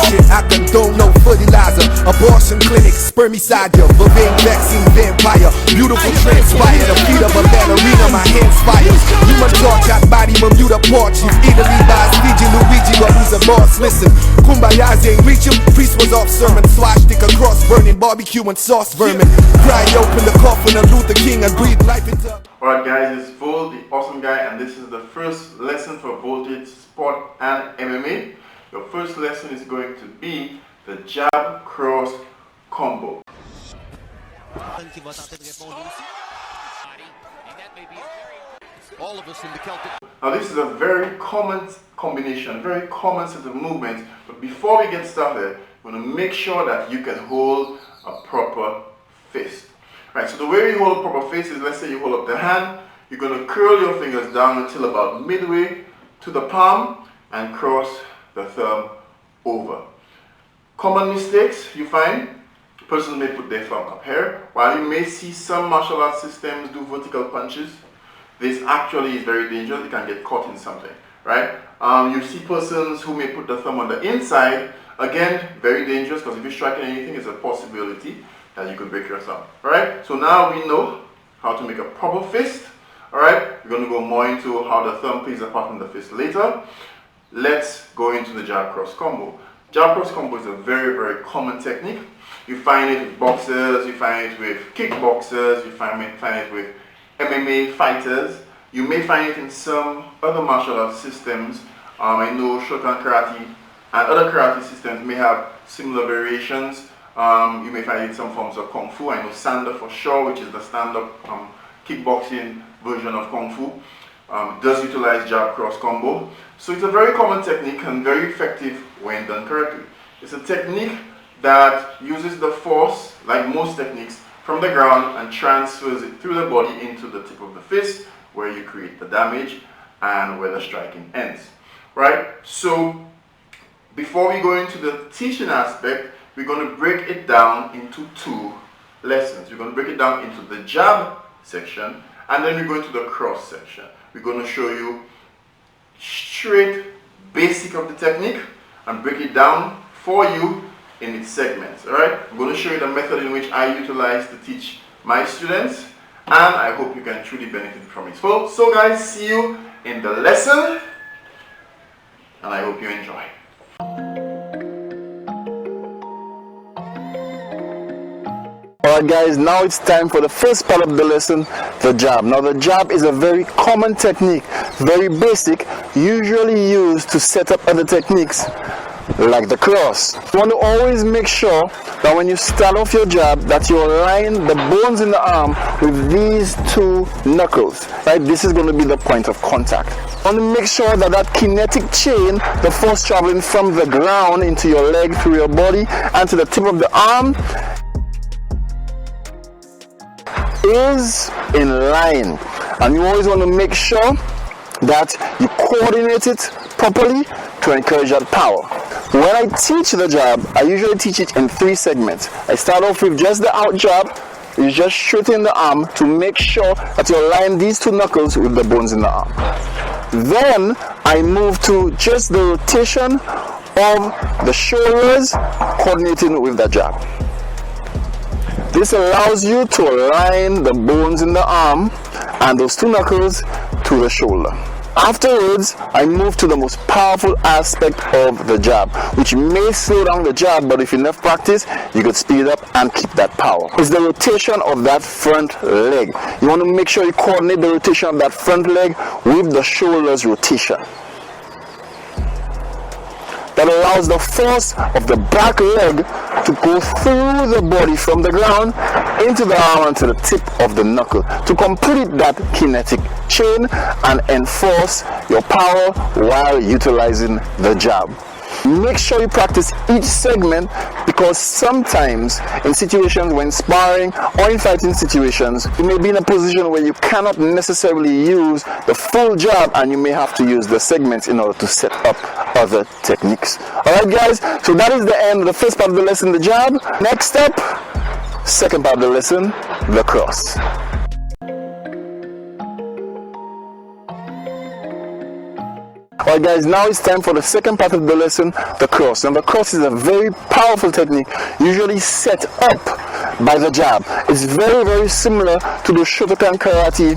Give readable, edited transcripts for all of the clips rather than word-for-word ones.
bullshit, I condone no fertilizer. Abortion clinic, spermicide, vervain vaccine vampire. Beautiful transpire, the feet of a ballerina, my hands fire. Human torch, hot body, Bermuda porch. If Italy buys Fiji, Luigi, but who's a boss? Listen, Kumbaya's ain't reach him. Priest was off sermon, swastika cross burning, barbecue and sauce vermin. Cry open the coffin of Luther King and breathe life into. Alright guys, it's Vol, the awesome guy, and this is the first lesson for Voltage Sport and MMA. Your first lesson is going to be the jab cross combo. All of us in the Celtic. Now this is a very common combination, very common set of movements, but before we get started, we want to make sure that you can hold a proper fist. Right, so the way you hold a proper fist is, let's say you hold up the hand, you're going to curl your fingers down until about midway to the palm and cross the thumb over. Common mistakes you find, persons may put their thumb up here. While you may see some martial arts systems do vertical punches, this actually is very dangerous. You can get caught in something, right? You see persons who may put the thumb on the inside. Again, very dangerous, because if you're striking anything, it's a possibility that you could break your thumb. Alright, so now we know how to make a proper fist. Alright, we're going to go more into how the thumb plays a part in the fist later. Let's go into the jab cross combo. Jab cross combo is a very, very common technique. You find it with boxers, you find it with kickboxers, you find it with MMA fighters. You may find it in some other martial arts systems. I know Shokan karate and other karate systems may have similar variations. You may find it in some forms of Kung Fu. I know Sanda for sure, which is the stand-up kickboxing version of Kung Fu, does utilize jab cross combo. So it's a very common technique and very effective when done correctly. It's a technique that uses the force, like most techniques, from the ground and transfers it through the body into the tip of the fist, where you create the damage and where the striking ends. Right? So before we go into the teaching aspect, we're going to break it down into two lessons. We're going to break it down into the jab section, and then we're going to the cross section. We're going to show you straight basic of the technique and break it down for you in its segments. Alright, I'm going to show you the method in which I utilize to teach my students, and I hope you can truly benefit from it. So guys, see you in the lesson, and I hope you enjoy. Alright guys, now it's time for the first part of the lesson, the jab. Now the jab is a very common technique, very basic, usually used to set up other techniques like the cross. You want to always make sure that when you start off your jab that you align the bones in the arm with these two knuckles. Right? This is going to be the point of contact. You want to make sure that that kinetic chain, the force traveling from the ground into your leg, through your body, and to the tip of the arm, is in line. And you always want to make sure that you coordinate it properly to encourage that power. When I teach the jab, I usually teach it in three segments. I start off with just the out jab. You just straighten the arm to make sure that you align these two knuckles with the bones in the arm. Then I move to just the rotation of the shoulders, coordinating with the jab. This allows you to align the bones in the arm and those two knuckles to the shoulder. Afterwards, I move to the most powerful aspect of the jab, which may slow down the jab, but if enough practice, you could speed it up and keep that power. It's the rotation of that front leg. You want to make sure you coordinate the rotation of that front leg with the shoulders rotation. That allows the force of the back leg to go through the body from the ground into the arm and to the tip of the knuckle to complete that kinetic chain and enforce your power while utilizing the jab. Make sure you practice each segment, because sometimes in situations when sparring or in fighting situations, you may be in a position where you cannot necessarily use the full jab and you may have to use the segments in order to set up other techniques. Alright guys, so that is the end of the first part of the lesson, the jab. Next up, second part of the lesson, the cross. Alright guys, now it's time for the second part of the lesson, the cross. Now the cross is a very powerful technique, usually set up by the jab. It's very, very similar to the Shotokan karate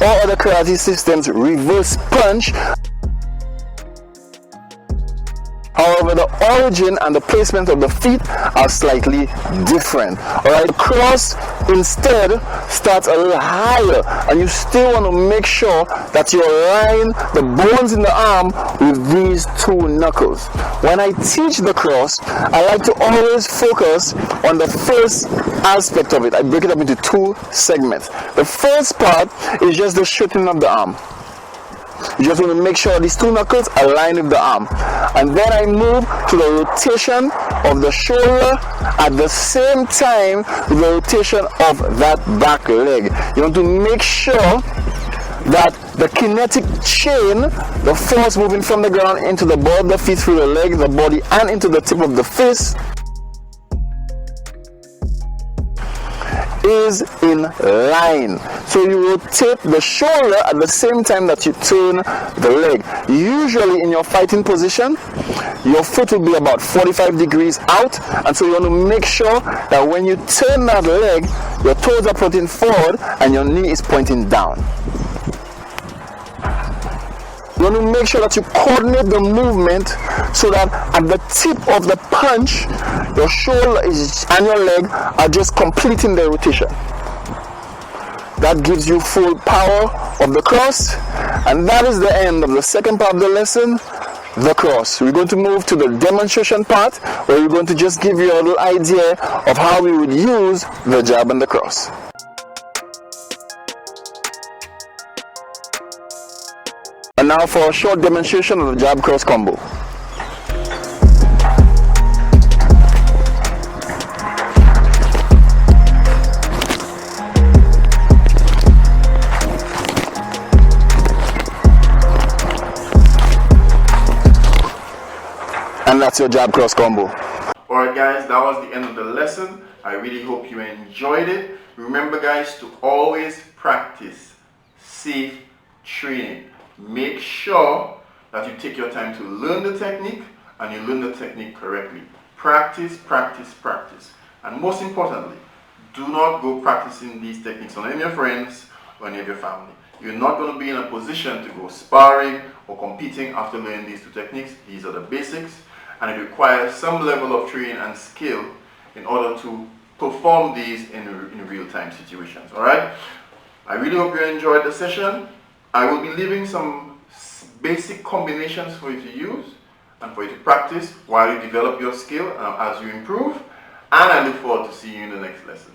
or other karate systems, reverse punch. However, the origin and the placement of the feet are slightly different. Alright, the cross instead starts a little higher, and you still want to make sure that you align the bones in the arm with these two knuckles. When I teach the cross, I like to always focus on the first aspect of it. I break it up into two segments. The first part is just the shooting of the arm. You just want to make sure these two knuckles align with the arm. And then I move to the rotation of the shoulder at the same time with the rotation of that back leg. You want to make sure that the kinetic chain, the force moving from the ground into the ball of the feet, through the leg, the body, and into the tip of the fist, is in line. So you rotate the shoulder at the same time that you turn the leg. Usually in your fighting position, your foot will be about 45 degrees out, and so you want to make sure that when you turn that leg, your toes are pointing forward and your knee is pointing down. You want to make sure that you coordinate the movement so that at the tip of the punch, your shoulder and your leg are just completing the rotation. That gives you full power of the cross, and that is the end of the second part of the lesson, the cross. We're going to move to the demonstration part, where we're going to just give you a little idea of how we would use the jab and the cross. And now for a short demonstration of the jab cross combo. And that's your jab cross combo. Alright guys, that was the end of the lesson. I really hope you enjoyed it. Remember guys, to always practice safe training. Make sure that you take your time to learn the technique, and you learn the technique correctly. Practice, practice, practice. And most importantly, do not go practicing these techniques on any of your friends or any of your family. You're not going to be in a position to go sparring or competing after learning these two techniques. These are the basics, and it requires some level of training and skill in order to perform these in real-time situations. Alright? I really hope you enjoyed the session. I will be leaving some basic combinations for you to use and for you to practice while you develop your skill as you improve. And I look forward to seeing you in the next lesson.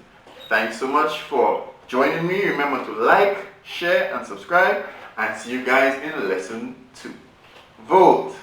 Thanks so much for joining me. Remember to like, share, and subscribe. And see you guys in lesson 2. Volt!